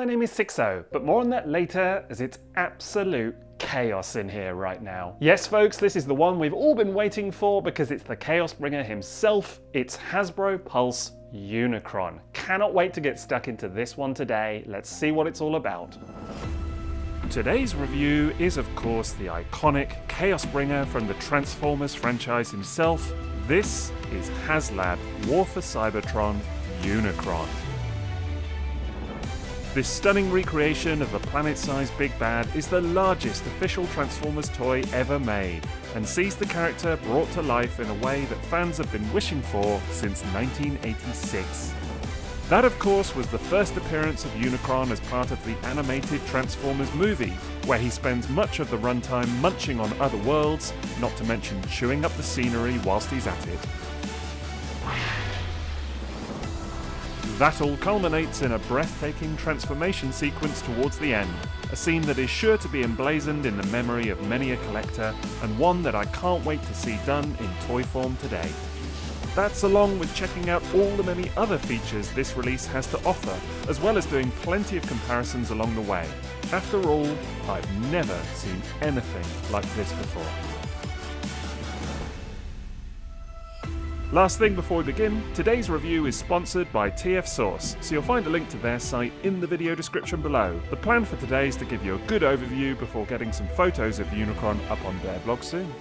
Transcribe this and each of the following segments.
my name is Sixo, but more on that later as it's absolute chaos in here right now. Yes folks, this is the one we've all been waiting for because it's the Chaos Bringer himself. It's Hasbro Pulse Unicron. Cannot wait to get stuck into this one today. Let's see what it's all about. Today's review is of course the iconic Chaos Bringer from the Transformers franchise himself. This is Haslab War for Cybertron Unicron. This stunning recreation of the planet-sized Big Bad is the largest official Transformers toy ever made, and sees the character brought to life in a way that fans have been wishing for since 1986. That of course was the first appearance of Unicron as part of the animated Transformers movie, where he spends much of the runtime munching on other worlds, not to mention chewing up the scenery whilst he's at it. That all culminates in a breathtaking transformation sequence towards the end, a scene that is sure to be emblazoned in the memory of many a collector, and one that I can't wait to see done in toy form today. That's along with checking out all the many other features this release has to offer, as well as doing plenty of comparisons along the way. After all, I've never seen anything like this before. Last thing before we begin, today's review is sponsored by TF Source, so you'll find a link to their site in the video description below. The plan for today is to give you a good overview before getting some photos of Unicron up on their blog soon.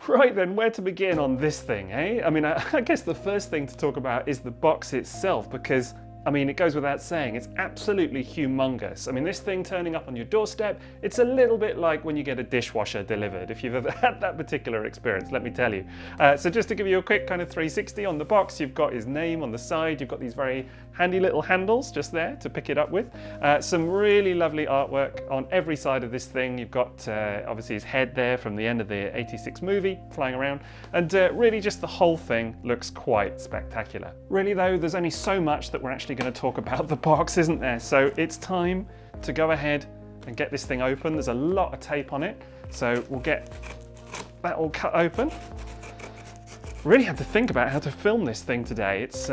Right then, where to begin on this thing, eh? I mean, I guess the first thing to talk about is the box itself, because I mean, it goes without saying, it's absolutely humongous. I mean, this thing turning up on your doorstep, it's a little bit like when you get a dishwasher delivered, if you've ever had that particular experience, let me tell you. So just to give you a quick kind of 360 on the box, you've got his name on the side, you've got these very handy little handles just there to pick it up with. Some really lovely artwork on every side of this thing. You've got obviously his head there from the end of the '86 movie flying around, and really just the whole thing looks quite spectacular. Really though, there's only so much that we're actually going to talk about the box, isn't there? So it's time to go ahead and get this thing open. There's a lot of tape on it, so we'll get that all cut open. Really had to think about how to film this thing today. It's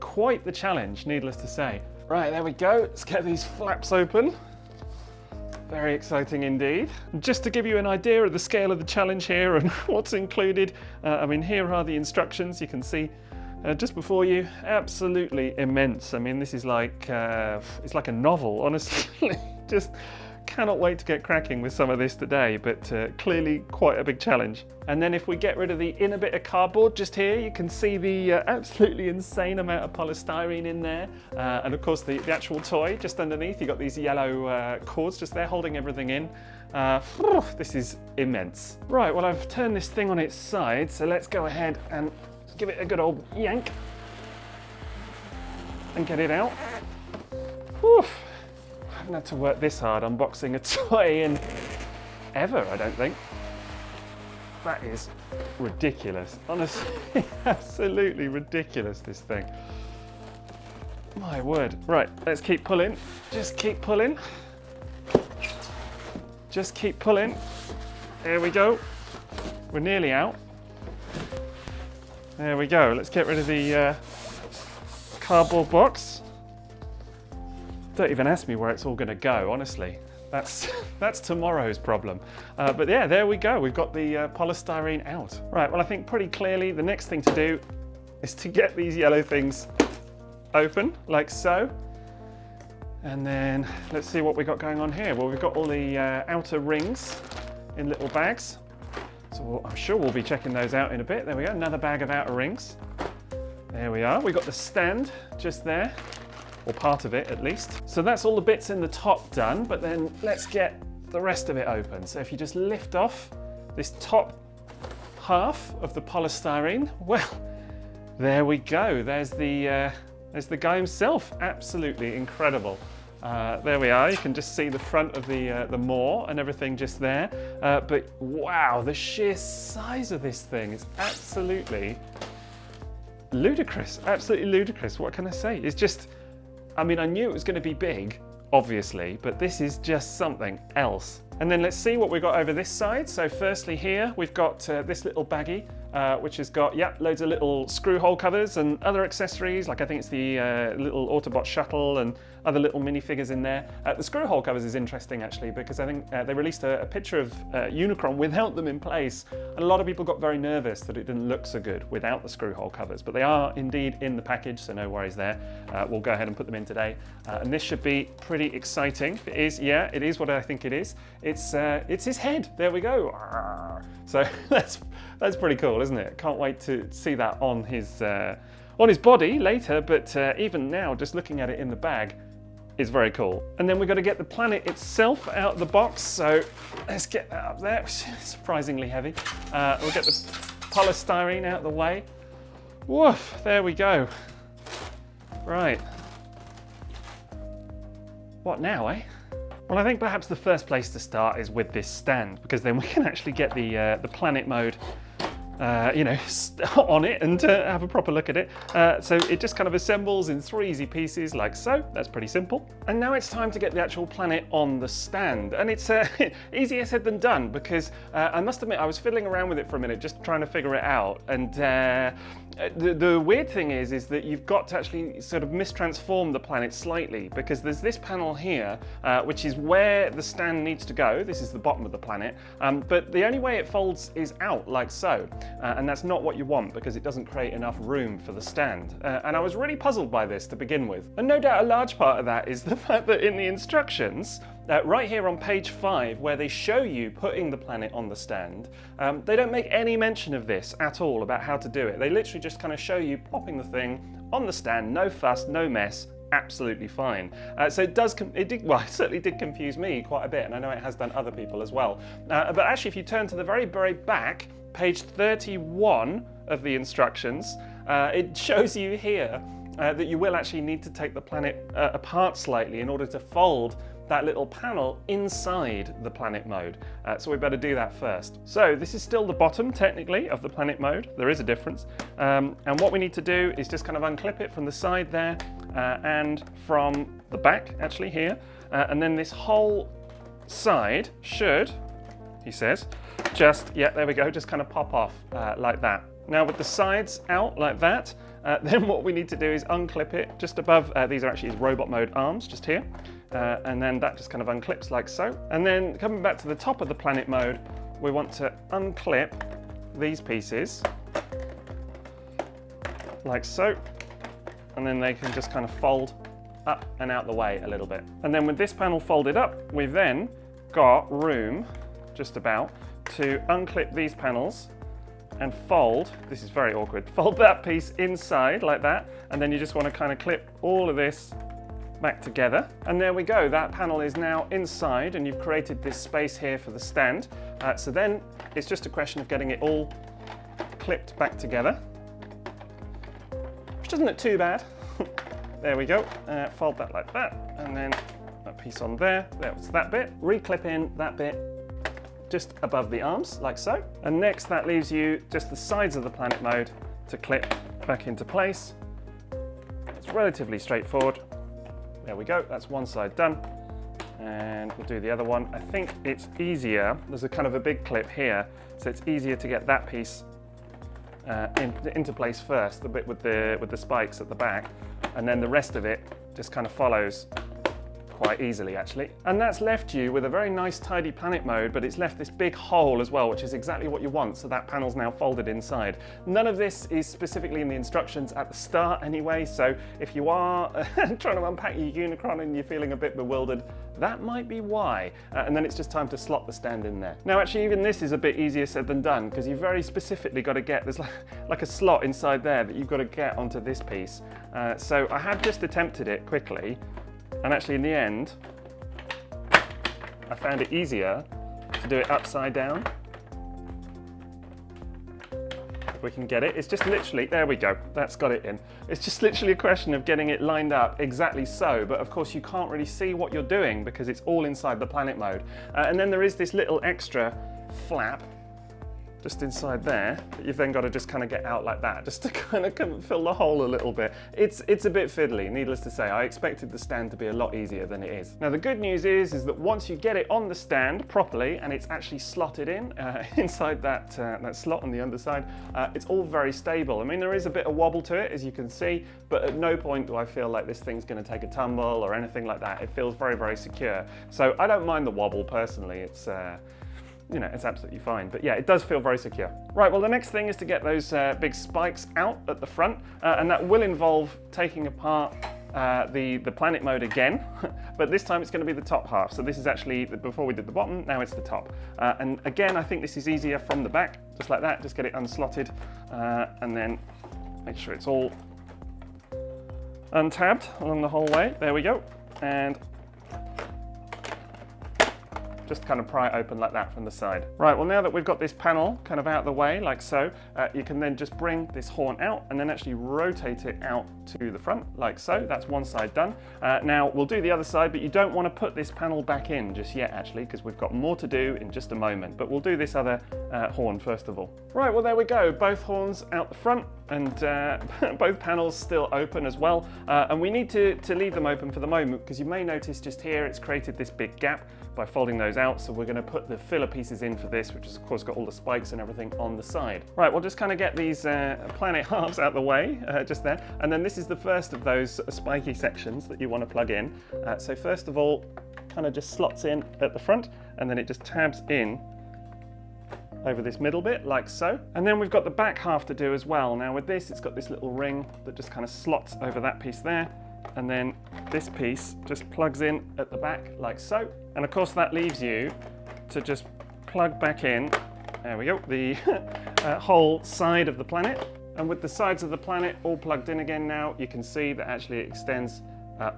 quite the challenge, needless to say. Right, there we go. Let's get these flaps open. Very exciting indeed. Just to give you an idea of the scale of the challenge here and what's included, I mean, here are the instructions. You can see just before you, absolutely immense. I mean, this is like, it's like a novel, honestly. Just cannot wait to get cracking with some of this today, but clearly quite a big challenge. And then if we get rid of the inner bit of cardboard just here, you can see the absolutely insane amount of polystyrene in there. And of course the actual toy just underneath, you've got these yellow cords just there holding everything in. This is immense. Right, well I've turned this thing on its side, so let's go ahead and give it a good old yank and get it out. Whew. I haven't had to work this hard unboxing a toy in ever, I don't think. That is ridiculous, honestly, absolutely ridiculous, this thing. My word. Right, let's keep pulling, just keep pulling. Just keep pulling. There we go. We're nearly out. There we go. Let's get rid of the cardboard box. Don't even ask me where it's all going to go, honestly. That's tomorrow's problem. But yeah, there we go. We've got the polystyrene out. Right, well I think pretty clearly the next thing to do is to get these yellow things open, like so. And then let's see what we got going on here. Well, we've got all the outer rings in little bags. So I'm sure we'll be checking those out in a bit. There we go, another bag of outer rings. There we are. We've got the stand just there, or part of it at least. So that's all the bits in the top done, but then let's get the rest of it open. So if you just lift off this top half of the polystyrene, well, there we go. There's the guy himself. Absolutely incredible. There we are. You can just see the front of the maw and everything just there. But wow, the sheer size of this thing is absolutely ludicrous. Absolutely ludicrous. What can I say? It's just, I mean, I knew it was going to be big, obviously, but this is just something else. And then let's see what we've got over this side. So firstly here, we've got this little baggie which has got, loads of little screw hole covers and other accessories, like I think it's the little Autobot shuttle and other little minifigures in there. The screw hole covers is interesting actually, because I think they released a picture of Unicron without them in place, and a lot of people got very nervous that it didn't look so good without the screw hole covers, but they are indeed in the package, so no worries there. We'll go ahead and put them in today, and this should be pretty exciting. It is what I think it is. It's his head. There we go. So that's pretty cool, isn't it? Can't wait to see that on his body later, but even now, just looking at it in the bag is very cool. And then we've got to get the planet itself out of the box, so let's get that up there. It's surprisingly heavy. We'll get the polystyrene out of the way. Woof, there we go. Right. What now, eh? Well, I think perhaps the first place to start is with this stand, because then we can actually get the planet mode on it and have a proper look at it. So it just kind of assembles in 3 easy pieces like so. That's pretty simple. And now it's time to get the actual planet on the stand. And it's easier said than done, because I must admit I was fiddling around with it for a minute just trying to figure it out. And the weird thing is that you've got to actually sort of mistransform the planet slightly, because there's this panel here, which is where the stand needs to go. This is the bottom of the planet. But the only way it folds is out like so. And that's not what you want, because it doesn't create enough room for the stand. And I was really puzzled by this to begin with. And no doubt a large part of that is the fact that in the instructions, right here on page 5, where they show you putting the planet on the stand, they don't make any mention of this at all, about how to do it. They literally just kind of show you popping the thing on the stand, no fuss, no mess, absolutely fine. So it certainly did confuse me quite a bit, and I know it has done other people as well. But actually, if you turn to the very, very back, page 31 of the instructions, it shows you here that you will actually need to take the planet apart slightly in order to fold that little panel inside the planet mode. So we better do that first. So this is still the bottom, technically, of the planet mode. There is a difference. And what we need to do is just kind of unclip it from the side there and from the back, actually, here. And then this whole side should, he says, there we go, just kind of pop off like that. Now with the sides out like that, then what we need to do is unclip it just above, these are actually his robot mode arms, just here. And then that just kind of unclips like so. And then coming back to the top of the planet mode, we want to unclip these pieces like so. And then they can just kind of fold up and out the way a little bit. And then with this panel folded up, we've then got room, just about, to unclip these panels and fold, this is very awkward, fold that piece inside like that, and then you just want to kind of clip all of this back together. And there we go, that panel is now inside, and you've created this space here for the stand. So then it's just a question of getting it all clipped back together, which doesn't look too bad. There we go, fold that like that, and then that piece on there, that's that bit. Reclip in that bit just above the arms, like so. And next that leaves you just the sides of the planet mode to clip back into place. It's relatively straightforward. There we go, that's one side done. And we'll do the other one. I think it's easier, there's a kind of a big clip here, so it's easier to get that piece into place first, the bit with the spikes at the back, and then the rest of it just kind of follows quite easily actually. And that's left you with a very nice tidy planet mode, but it's left this big hole as well, which is exactly what you want, so that panel's now folded inside. None of this is specifically in the instructions at the start anyway, so if you are trying to unpack your Unicron and you're feeling a bit bewildered, that might be why. And then it's just time to slot the stand in there. Now actually even this is a bit easier said than done, because you've very specifically got to get, there's like a slot inside there that you've got to get onto this piece. So I have just attempted it quickly, and actually in the end, I found it easier to do it upside down. If we can get it, it's just literally, there we go, that's got it in. It's just literally a question of getting it lined up exactly so, but of course you can't really see what you're doing because it's all inside the planet mode. And then there is this little extra flap just inside there, that you've then got to just kind of get out like that, just to kind of fill the hole a little bit. It's a bit fiddly, needless to say. I expected the stand to be a lot easier than it is. Now the good news is that once you get it on the stand properly and it's actually slotted in inside that slot on the underside, it's all very stable. I mean, there is a bit of wobble to it, as you can see, but at no point do I feel like this thing's going to take a tumble or anything like that. It feels very, very secure. So I don't mind the wobble personally. It's you know, it's absolutely fine. But yeah, it does feel very secure. Right, well, the next thing is to get those big spikes out at the front, and that will involve taking apart the planet mode again, but this time it's going to be the top half. So this is actually, before we did the bottom, now it's the top. And again, I think this is easier from the back, just like that. Just get it unslotted, and then make sure it's all untabbed along the whole way. There we go. And just kind of pry it open like that from the side. Right, well, now that we've got this panel kind of out of the way, like so, you can then just bring this horn out and then actually rotate it out to the front, like so. That's one side done. Now, we'll do the other side, but you don't want to put this panel back in just yet, actually, because we've got more to do in just a moment. But we'll do this other horn first of all. Right, well, there we go. Both horns out the front, and both panels still open as well. And we need to leave them open for the moment, because you may notice just here it's created this big gap by folding those out. So we're going to put the filler pieces in for this, which has of course got all the spikes and everything on the side. Right, we'll just kind of get these planet halves out the way just there. And then this is the first of those spiky sections that you want to plug in. So first of all, kind of just slots in at the front, and then it just tabs in over this middle bit, like so. And then we've got the back half to do as well. Now with this, it's got this little ring that just kind of slots over that piece there. And then this piece just plugs in at the back, like so. And of course that leaves you to just plug back in, there we go, the whole side of the planet. And with the sides of the planet all plugged in again now, you can see that actually it extends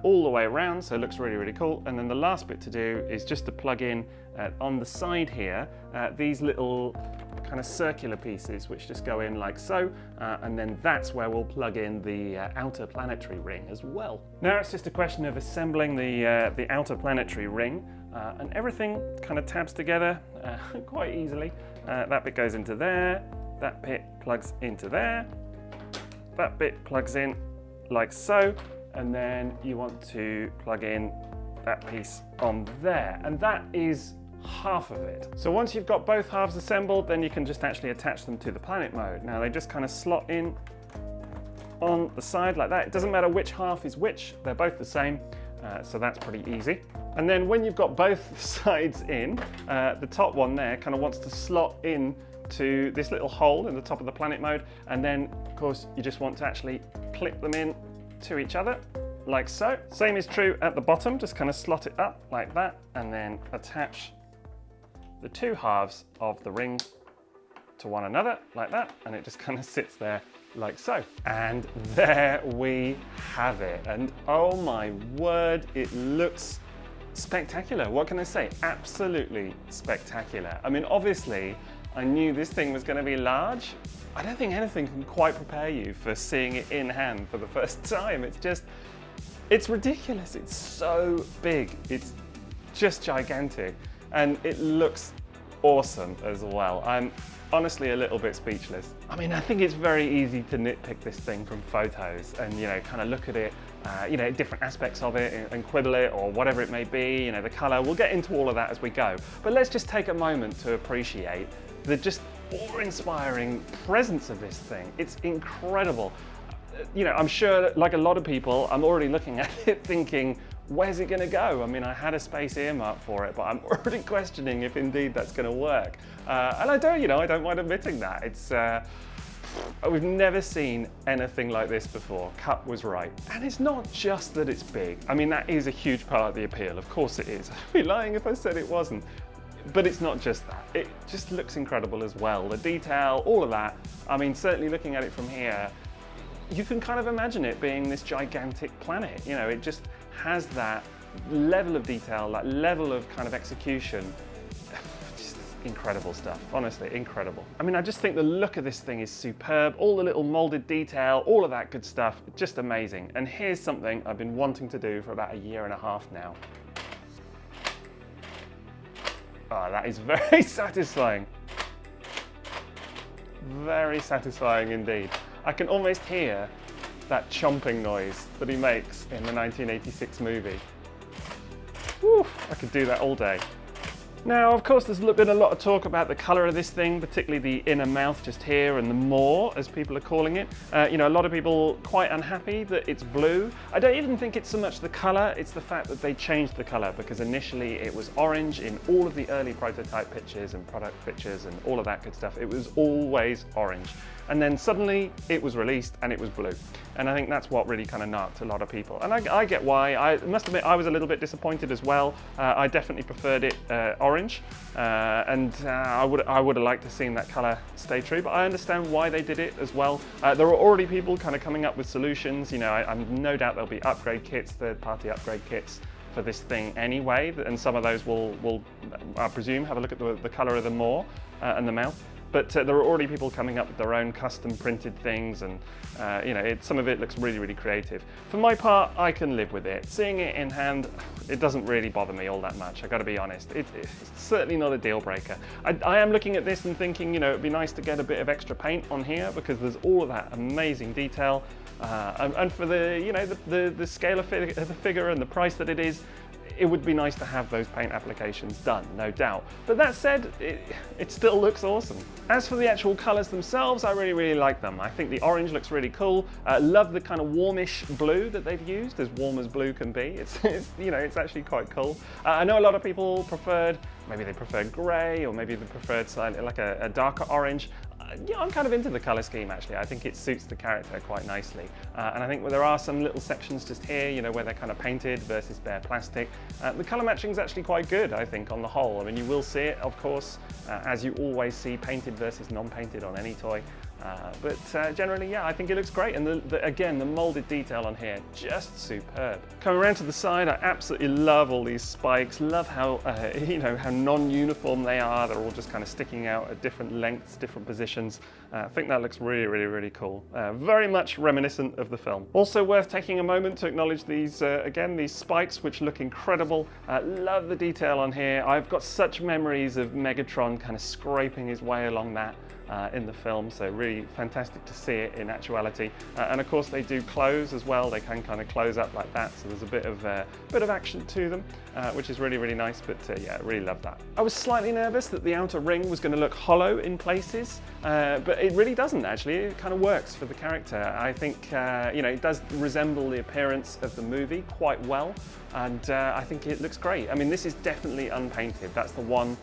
all the way around, so it looks really, really cool. And then the last bit to do is just to plug in on the side here, these little kind of circular pieces which just go in like so, and then that's where we'll plug in the outer planetary ring as well. Now it's just a question of assembling the outer planetary ring, and everything kind of tabs together quite easily. That bit goes into there, that bit plugs into there, that bit plugs in like so, and then you want to plug in that piece on there, and that is half of it. So once you've got both halves assembled, then you can just actually attach them to the planet mode. Now they just kind of slot in on the side like that. It doesn't matter which half is which, they're both the same, so that's pretty easy. And then when you've got both sides in, the top one there kind of wants to slot in to this little hole in the top of the planet mode, and then of course you just want to actually clip them in to each other like so. Same is true at the bottom, just kind of slot it up like that, and then attach the two halves of the ring to one another like that, and it just kind of sits there like so. And there we have it. And oh my word, it looks spectacular. What can I say? Absolutely spectacular. I mean, obviously, I knew this thing was going to be large. I don't think anything can quite prepare you for seeing it in hand for the first time. It's ridiculous. It's so big. It's just gigantic. And it looks awesome as well. I'm honestly a little bit speechless. I mean, I think it's very easy to nitpick this thing from photos and, you know, kind of look at it, you know, different aspects of it and quibble it or whatever it may be, you know, the color. We'll get into all of that as we go. But let's just take a moment to appreciate the just awe-inspiring presence of this thing. It's incredible. You know, I'm sure, like a lot of people, I'm already looking at it thinking, where's it going to go? I mean, I had a space earmarked for it, but I'm already questioning if indeed that's going to work. And I don't mind admitting that. It's we've never seen anything like this before. Cut was right. And it's not just that it's big. I mean, that is a huge part of the appeal. Of course it is. I'd be lying if I said it wasn't. But it's not just that. It just looks incredible as well. The detail, all of that. I mean, certainly looking at it from here, you can kind of imagine it being this gigantic planet. You know, it just has that level of detail, that level of kind of execution. Just incredible stuff, honestly, incredible. I mean, I just think the look of this thing is superb. All the little molded detail, all of that good stuff, just amazing. And here's something I've been wanting to do for about 1.5 years now. Oh, that is very satisfying. Very satisfying indeed. I can almost hear that chomping noise that he makes in the 1986 movie. Woo, I could do that all day. Now, of course, there's been a lot of talk about the colour of this thing, particularly the inner mouth just here and the maw, as people are calling it. You know, a lot of people quite unhappy that it's blue. I don't even think it's so much the colour, it's the fact that they changed the colour, because initially it was orange in all of the early prototype pictures and product pictures and all of that good stuff. It was always orange. And then suddenly it was released and it was blue. And I think that's what really kind of narked a lot of people. And I get why. I must admit I was a little bit disappointed as well. I definitely preferred it orange, and I would have liked to have seen that colour stay true, but I understand why they did it as well. There are already people kind of coming up with solutions. You know, I'm no doubt there'll be upgrade kits, third-party upgrade kits for this thing anyway, and some of those will I presume, have a look at the colour of the maw and the mouth. But there are already people coming up with their own custom printed things, and you know, some of it looks really, really creative. For my part, I can live with it. Seeing it in hand, it doesn't really bother me all that much, I've got to be honest. It's certainly not a deal breaker. I am looking at this and thinking, you know, it'd be nice to get a bit of extra paint on here, because there's all of that amazing detail. And for the, you know, the scale of the figure and the price that it is, it would be nice to have those paint applications done, no doubt. But that said, it still looks awesome. As for the actual colours themselves, I really, really like them. I think the orange looks really cool. Love the kind of warmish blue that they've used, as warm as blue can be. It's you know, it's actually quite cool. I know a lot of people maybe they preferred grey, or maybe they preferred slightly like a darker orange. Yeah, I'm kind of into the colour scheme actually. I think it suits the character quite nicely. And I think there are some little sections just here, you know, where they're kind of painted versus bare plastic. The colour matching is actually quite good, I think, on the whole. I mean, you will see it, of course, as you always see, painted versus non-painted on any toy. But generally, yeah, I think it looks great. And again, the molded detail on here, just superb. Coming around to the side, I absolutely love all these spikes. Love how, you know, how non-uniform they are. They're all just kind of sticking out at different lengths, different positions. I think that looks really, really, really cool. Very much reminiscent of the film. Also worth taking a moment to acknowledge these, again, these spikes, which look incredible. Love the detail on here. I've got such memories of Megatron kind of scraping his way along that in the film, so really fantastic to see it in actuality. And of course they do close as well. They can kind of close up like that, so there's a bit of action to them, which is really, really nice. But yeah, really love that. I was slightly nervous that the outer ring was going to look hollow in places, but it really doesn't actually. It kind of works for the character. I think you know, it does resemble the appearance of the movie quite well, and I think it looks great. I mean, this is definitely unpainted. That's the one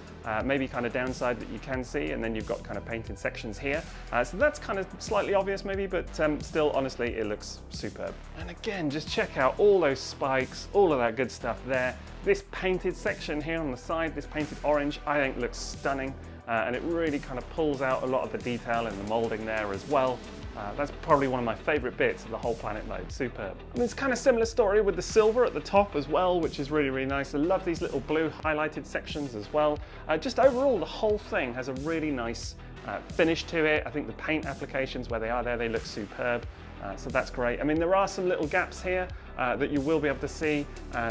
maybe kind of downside that you can see, and then you've got kind of painted sections here. So that's kind of slightly obvious maybe, but still, honestly, it looks superb. And again, just check out all those spikes, all of that good stuff there. This painted section here on the side, this painted orange, I think looks stunning. And it really kind of pulls out a lot of the detail in the molding there as well. That's probably one of my favourite bits of the whole planet mode, superb. And it's kind of similar story with the silver at the top as well, which is really, really nice. I love these little blue highlighted sections as well. Just overall, the whole thing has a really nice finish to it. I think the paint applications where they are there, they look superb. So that's great. I mean, there are some little gaps here that you will be able to see.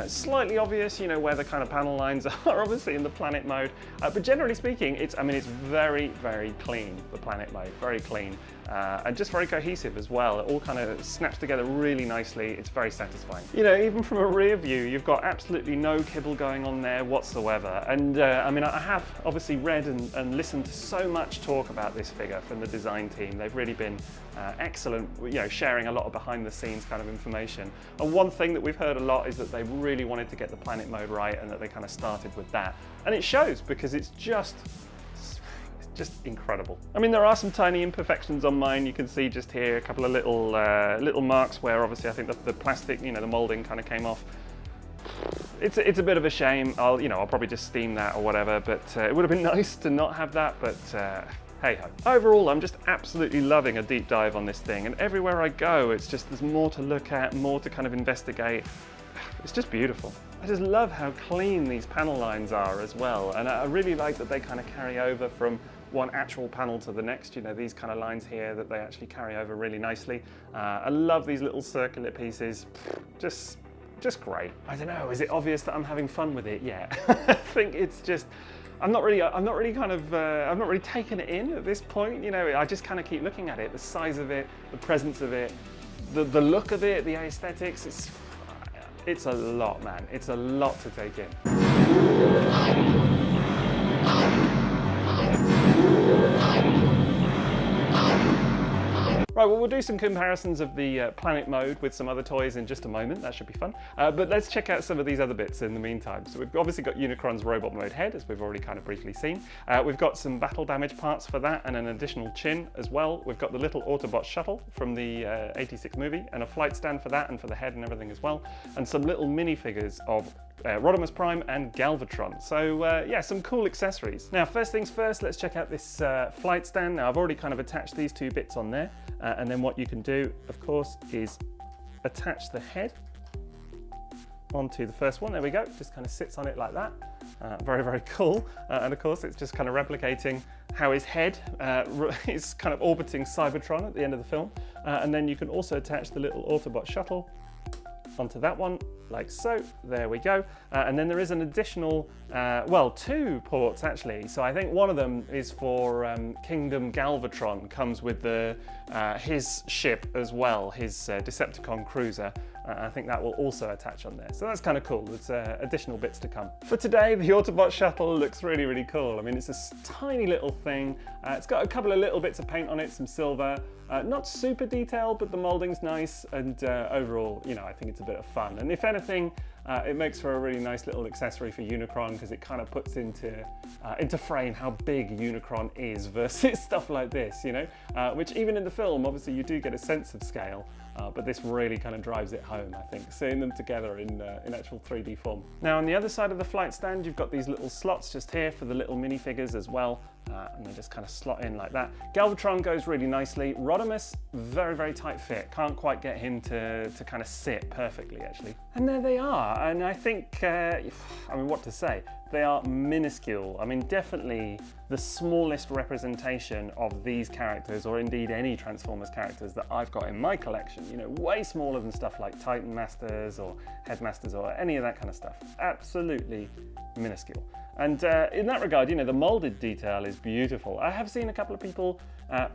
Slightly obvious, you know, where the kind of panel lines are obviously in the planet mode. But generally speaking, it's very, very clean, the planet mode, very clean. And just very cohesive as well. It all kind of snaps together really nicely. It's very satisfying. You know, even from a rear view, you've got absolutely no kibble going on there whatsoever. And I mean, I have obviously read and listened to so much talk about this figure from the design team. They've really been excellent, you know, sharing a lot of behind the scenes kind of information. And one thing that we've heard a lot is that they really wanted to get the planet mode right, and that they kind of started with that. And it shows, because it's just incredible. I mean, there are some tiny imperfections on mine. You can see just here a couple of little marks where obviously I think the plastic, you know, the molding kind of came off. It's a bit of a shame. I'll probably just steam that or whatever, but it would have been nice to not have that, but hey ho. Overall, I'm just absolutely loving a deep dive on this thing, and everywhere I go, it's just, there's more to look at, more to kind of investigate. It's just beautiful. I just love how clean these panel lines are as well, and I really like that they kind of carry over from one actual panel to the next. You know, these kind of lines here, that they actually carry over really nicely. I love these little circular pieces. Just great. I don't know, is it obvious that I'm having fun with it? Yeah. I think it's just I'm not really taken it in at this point. You know, I just kind of keep looking at it, the size of it, the presence of it, the look of it, the aesthetics. It's a lot, man. It's a lot to take in. Right, well, we'll do some comparisons of the planet mode with some other toys in just a moment. That should be fun. But let's check out some of these other bits in the meantime. So we've obviously got Unicron's robot mode head, as we've already kind of briefly seen. We've got some battle damage parts for that and an additional chin as well. We've got the little Autobot shuttle from the 86 movie and a flight stand for that and for the head and everything as well. And some little minifigures of Rodimus Prime and Galvatron. So yeah, some cool accessories. Now, first things first, let's check out this flight stand. Now, I've already kind of attached these two bits on there. And then what you can do, of course, is attach the head onto the first one. There we go, just kind of sits on it like that. Very, very cool. And of course, it's just kind of replicating how his head is kind of orbiting Cybertron at the end of the film. And then you can also attach the little Autobot shuttle onto that one, like so. There we go. And then there is an additional, well, two ports actually. So I think one of them is for Kingdom Galvatron, comes with the his ship as well, his Decepticon cruiser. I think that will also attach on there. So that's kind of cool. There's additional bits to come. For today, the Autobot shuttle looks really, really cool. I mean, it's a tiny little thing. It's got a couple of little bits of paint on it, some silver. Not super detailed, but the molding's nice. And overall, you know, I think it's a bit of fun. And if anything, it makes for a really nice little accessory for Unicron, because it kind of puts into frame how big Unicron is versus stuff like this, you know? Which even in the film, obviously you do get a sense of scale. But this really kind of drives it home, I think, seeing them together in actual 3D form. Now, on the other side of the flight stand, you've got these little slots just here for the little minifigures as well, and they just kind of slot in like that. Galvatron goes really nicely. Rodimus, very, very tight fit. Can't quite get him to kind of sit perfectly, actually. And there they are, and I think, I mean, what to say? They are minuscule. I mean, definitely the smallest representation of these characters, or indeed any Transformers characters that I've got in my collection. You know, way smaller than stuff like Titan Masters or Headmasters or any of that kind of stuff. Absolutely minuscule. And in that regard, you know, the molded detail is beautiful. I have seen a couple of people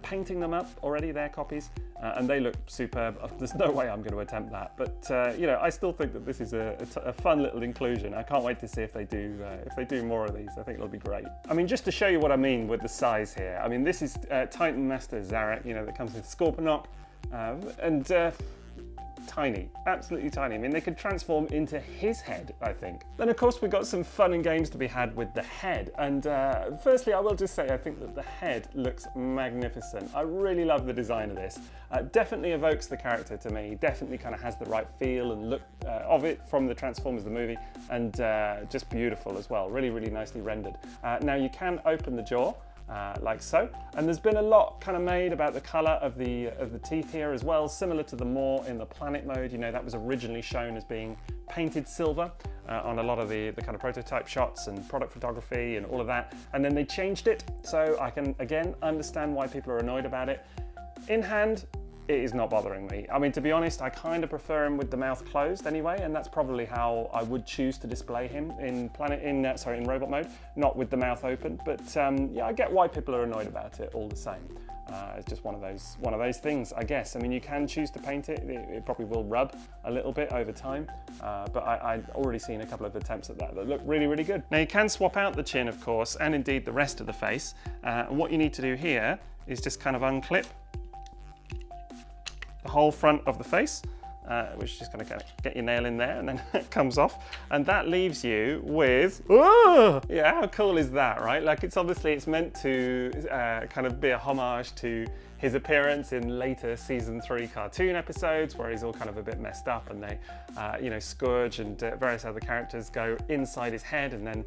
painting them up already, their copies, and they look superb. There's no way I'm going to attempt that, but you know, I still think that this is a fun little inclusion. I can't wait to see if they do more of these. I think it'll be great. I mean, just to show you what I mean with the size here. I mean, this is Titan Master Zarek, you know, that comes with Scorpenoc, and tiny, absolutely tiny. I mean, they could transform into his head, I think. Then, of course, we've got some fun and games to be had with the head. And firstly, I will just say, I think that the head looks magnificent. I really love the design of this. Definitely evokes the character to me. Definitely kind of has the right feel and look of it from the Transformers the movie, and just beautiful as well. Really, really nicely rendered. Now, you can open the jaw. Like so, and there's been a lot kind of made about the colour of the teeth here as well, similar to the Maw in the planet mode. You know, that was originally shown as being painted silver on a lot of the kind of prototype shots and product photography and all of that, and then they changed it, so I can again understand why people are annoyed about it. In hand, it is not bothering me. I mean, to be honest, I kind of prefer him with the mouth closed anyway, and that's probably how I would choose to display him in robot mode, not with the mouth open. But yeah, I get why people are annoyed about it all the same. It's just one of those things, I guess. I mean, you can choose to paint it. It probably will rub a little bit over time, but I've already seen a couple of attempts at that look really, really good. Now, you can swap out the chin, of course, and indeed the rest of the face. And what you need to do here is just kind of unclip the whole front of the face, which is just going to get your nail in there, and then it comes off, and that leaves you with, yeah, how cool is that, right? Like, it's meant to kind of be a homage to his appearance in later season 3 cartoon episodes, where he's all kind of a bit messed up, and they, you know, Scourge and various other characters go inside his head, and then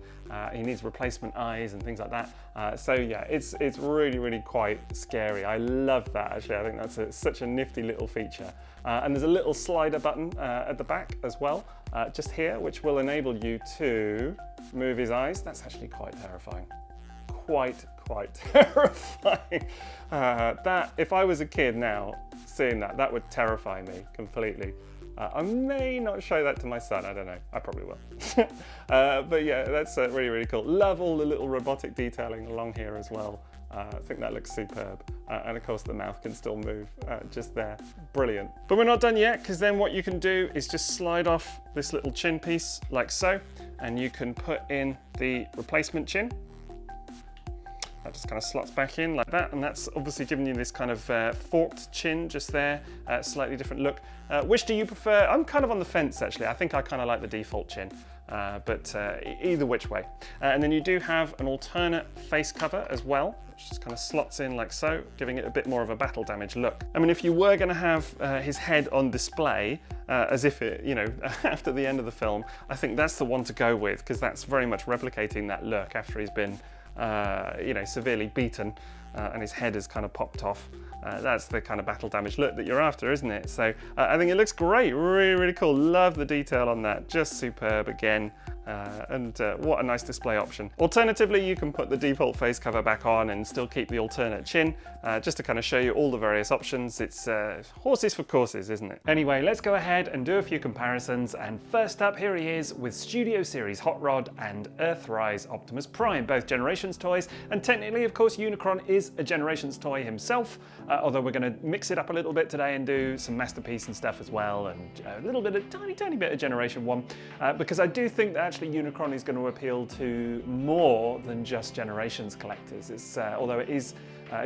he needs replacement eyes and things like that. So yeah, it's really, really quite scary. I love that, actually. I think that's such a nifty little feature. And there's a little slider button at the back as well, just here, which will enable you to move his eyes. That's actually quite terrifying. Quite terrifying. That, if I was a kid now, seeing that would terrify me completely. I may not show that to my son, I don't know, I probably will. But yeah, that's really, really cool. Love all the little robotic detailing along here as well. I think that looks superb. And of course the mouth can still move just there. Brilliant. But we're not done yet, because then what you can do is just slide off this little chin piece like so, and you can put in the replacement chin. That just kind of slots back in like that, and that's obviously giving you this kind of forked chin just there, slightly different look. Which do you prefer? I'm kind of on the fence actually. I think I kind of like the default chin, but either which way. And then you do have an alternate face cover as well, which just kind of slots in like so, giving it a bit more of a battle damage look. I mean, if you were going to have his head on display, as if it, you know, after the end of the film, I think that's the one to go with, because that's very much replicating that look after he's been you know, severely beaten and his head has kind of popped off. That's the kind of battle damage look that you're after, isn't it? So I think it looks great, really, really cool. Love the detail on that, just superb again. And what a nice display option. Alternatively, you can put the default face cover back on and still keep the alternate chin, just to kind of show you all the various options. It's horses for courses, isn't it? Anyway, let's go ahead and do a few comparisons. And first up, here he is with Studio Series Hot Rod and Earthrise Optimus Prime, both Generations toys. And technically, of course, Unicron is a Generations toy himself, although we're going to mix it up a little bit today and do some Masterpiece and stuff as well, and a little bit of tiny bit of Generation 1, because I do think that actually Unicron is going to appeal to more than just Generations collectors. It's, although it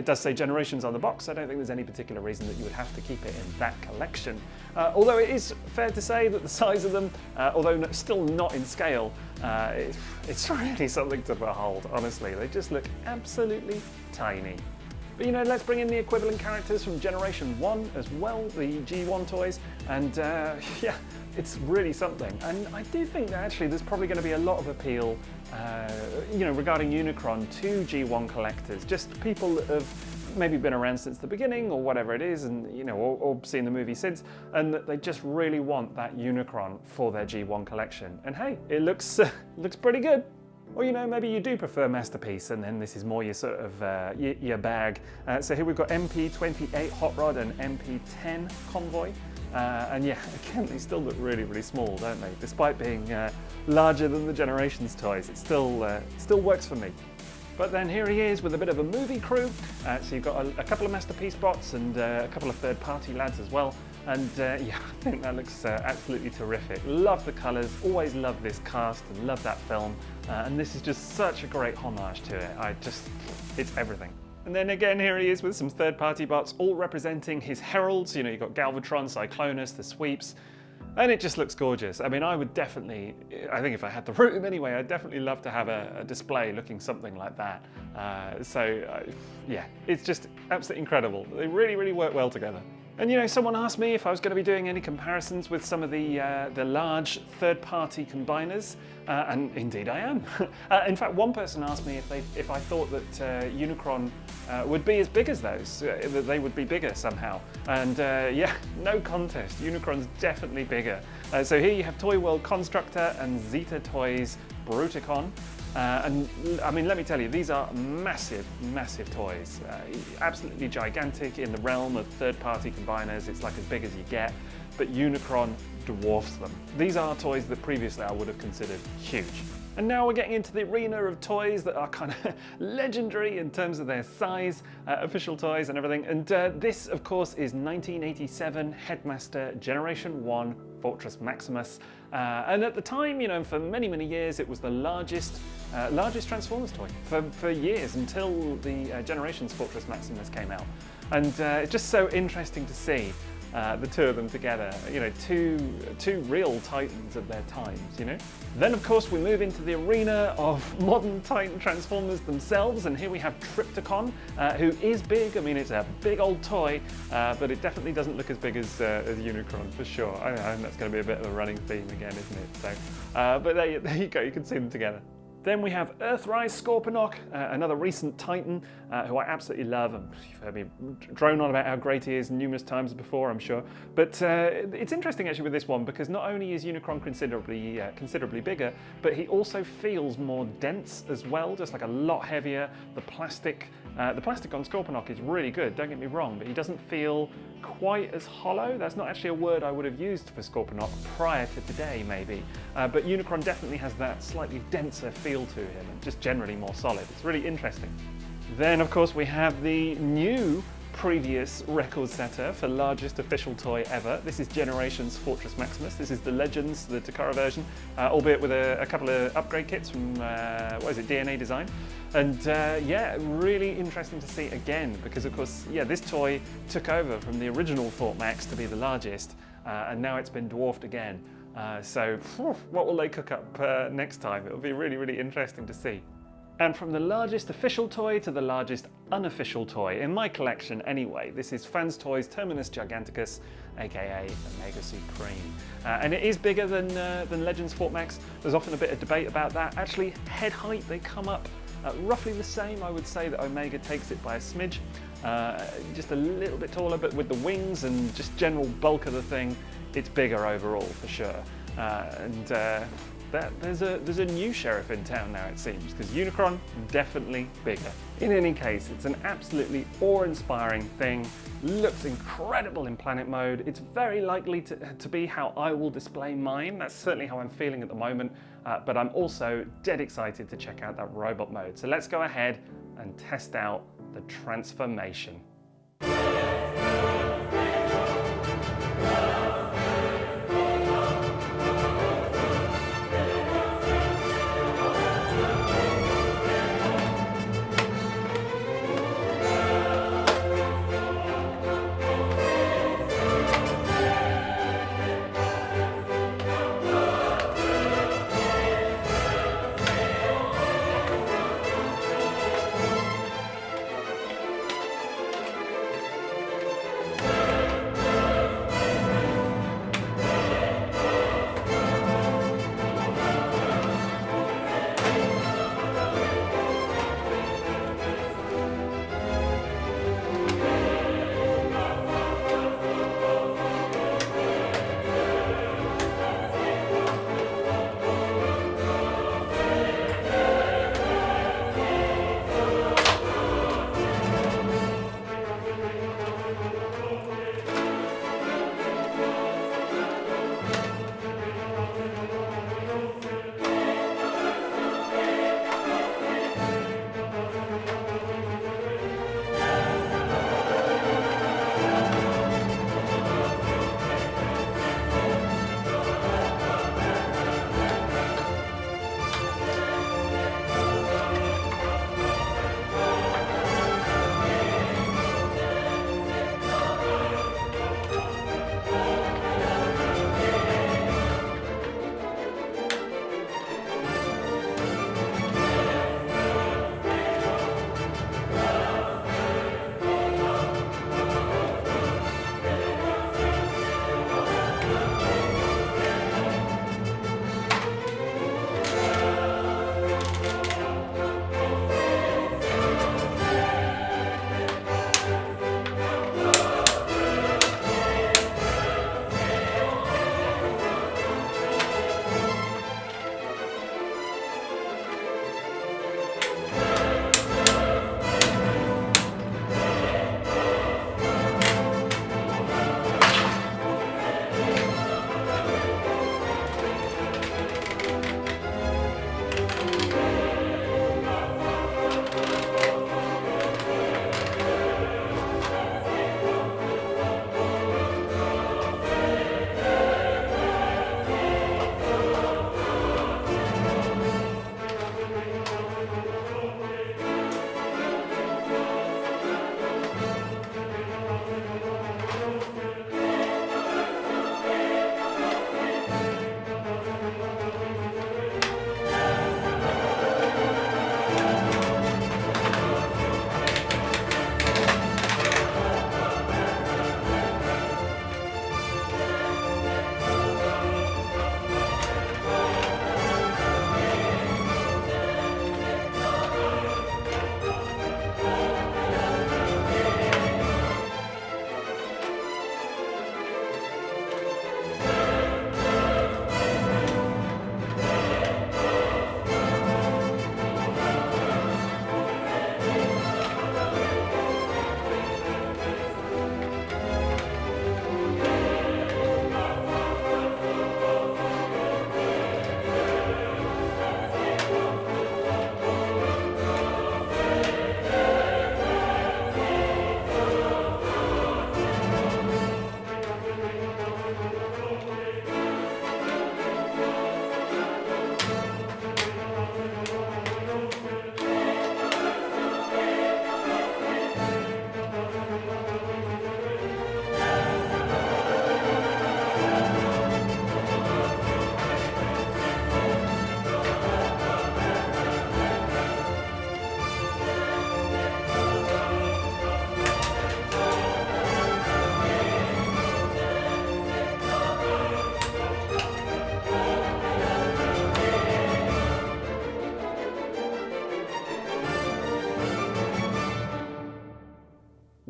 does say Generations on the box, I don't think there's any particular reason that you would have to keep it in that collection. Although it is fair to say that the size of them, although still not in scale, it's really something to behold, honestly. They just look absolutely tiny. But you know, let's bring in the equivalent characters from Generation 1 as well, the G1 toys, and yeah, it's really something. And I do think that actually there's probably going to be a lot of appeal, you know, regarding Unicron to G1 collectors, just people that have maybe been around since the beginning or whatever it is, and you know, or seen the movie since, and that they just really want that Unicron for their G1 collection. And hey, it looks looks pretty good. Or you know, maybe you do prefer Masterpiece, and then this is more your sort of your bag. So here we've got MP28 Hot Rod and MP10 Convoy, and yeah, again they still look really, really small, don't they? Despite being larger than the Generations toys, it still works for me. But then here he is with a bit of a movie crew. So you've got a couple of Masterpiece bots and a couple of third-party lads as well. And yeah, I think that looks absolutely terrific. Love the colours, always love this cast and love that film. And this is just such a great homage to it. It's everything. And then again, here he is with some third-party bots, all representing his heralds. You know, you've got Galvatron, Cyclonus, the Sweeps. And it just looks gorgeous. I mean, I would definitely, I think if I had the room anyway, I'd definitely love to have a display looking something like that. Yeah, it's just absolutely incredible. They really, really work well together. And you know, someone asked me if I was going to be doing any comparisons with some of the large third-party combiners, and indeed I am. In fact, one person asked me if I thought that Unicron would be as big as those, that they would be bigger somehow. And yeah, no contest, Unicron's definitely bigger. So here you have Toy World Constructor and Zeta Toys Bruticon. And I mean, let me tell you, these are massive, massive toys. Absolutely gigantic in the realm of third-party combiners. It's like as big as you get, but Unicron dwarfs them. These are toys that previously I would have considered huge. And now we're getting into the arena of toys that are kind of legendary in terms of their size, official toys and everything. And this, of course, is 1987 Headmaster Generation 1 Fortress Maximus. And at the time, you know, for many, many years, it was the largest Transformers toy for years, until the Generations Fortress Maximus came out. And it's just so interesting to see the two of them together, you know, two real titans of their times, you know. Then of course we move into the arena of modern Titan Transformers themselves, and here we have Trypticon, who is big. I mean, it's a big old toy, but it definitely doesn't look as big as Unicron for sure. I think that's going to be a bit of a running theme again, isn't it? So, but there you go, you can see them together. Then we have Earthrise Scorpenoc, another recent Titan, who I absolutely love. And you've heard me drone on about how great he is numerous times before, I'm sure. But it's interesting actually with this one, because not only is Unicron considerably bigger, but he also feels more dense as well, just like a lot heavier. The plastic The plastic on Scorpenoc is really good, don't get me wrong, but he doesn't feel quite as hollow. That's not actually a word I would have used for Scorpenoc prior to today, maybe. But Unicron definitely has that slightly denser feel to him and just generally more solid. It's really interesting. Then, of course, we have the new previous record setter for largest official toy ever. This is Generations Fortress Maximus. This is the Legends, the Takara version, albeit with a couple of upgrade kits from, DNA Design. And yeah, really interesting to see again, because of course, yeah, this toy took over from the original Fort Max to be the largest, and now it's been dwarfed again. So what will they cook up next time? It'll be really, really interesting to see. And from the largest official toy to the largest unofficial toy, in my collection anyway, this is Fans Toys Terminus Giganticus, aka Omega Supreme. And it is bigger than Legends Fort Max. There's often a bit of debate about that. Actually, head height, they come up roughly the same. I would say that Omega takes it by a smidge, just a little bit taller, but with the wings and just general bulk of the thing, it's bigger overall for sure. There's a new sheriff in town now, it seems, because Unicron, definitely bigger. In any case, it's an absolutely awe-inspiring thing, looks incredible in planet mode. It's very likely to be how I will display mine. That's certainly how I'm feeling at the moment, but I'm also dead excited to check out that robot mode. So let's go ahead and test out the transformation.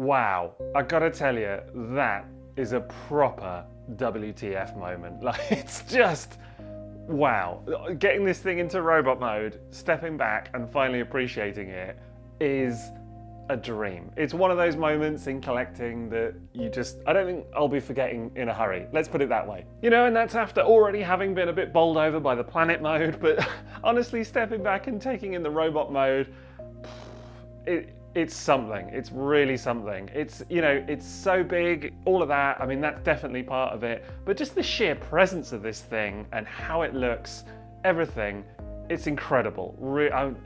Wow, I gotta tell you, that is a proper WTF moment. Like, it's just, wow. Getting this thing into robot mode, stepping back and finally appreciating it is a dream. It's one of those moments in collecting that I don't think I'll be forgetting in a hurry. Let's put it that way. You know, and that's after already having been a bit bowled over by the planet mode, but honestly, stepping back and taking in the robot mode, it's something. It's really something. It's, you know, it's so big, all of that. I mean, that's definitely part of it, but just the sheer presence of this thing and how it looks, everything, it's incredible.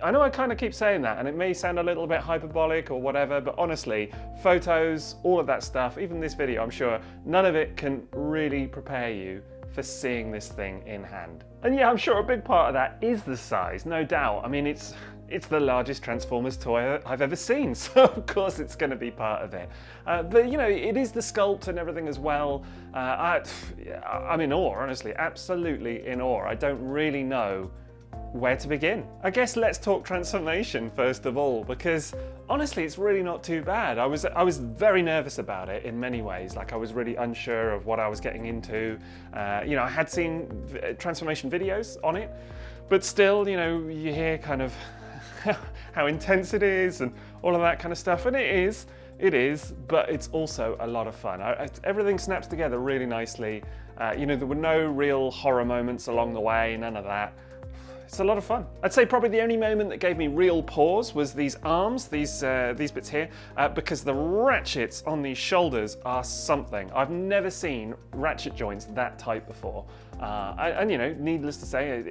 I know I kind of keep saying that, and it may sound a little bit hyperbolic or whatever, but honestly, photos, all of that stuff, even this video, I'm sure, none of it can really prepare you for seeing this thing in hand. And yeah, I'm sure a big part of that is the size, no doubt. I mean, it's the largest Transformers toy I've ever seen, so of course it's going to be part of it. But you know, it is the sculpt and everything as well. I'm in awe, honestly, absolutely in awe. I don't really know where to begin. I guess let's talk transformation first of all, because honestly it's really not too bad. I was very nervous about it in many ways. Like, I was really unsure of what I was getting into. You know, I had seen transformation videos on it, but still, you know, you hear kind of how intense it is and all of that kind of stuff, and it is, but it's also a lot of fun. Everything snaps together really nicely. You know, there were no real horror moments along the way, none of that. It's a lot of fun. I'd say probably the only moment that gave me real pause was these arms, these bits here, because the ratchets on these shoulders are something. I've never seen ratchet joints that tight before. And you know, needless to say,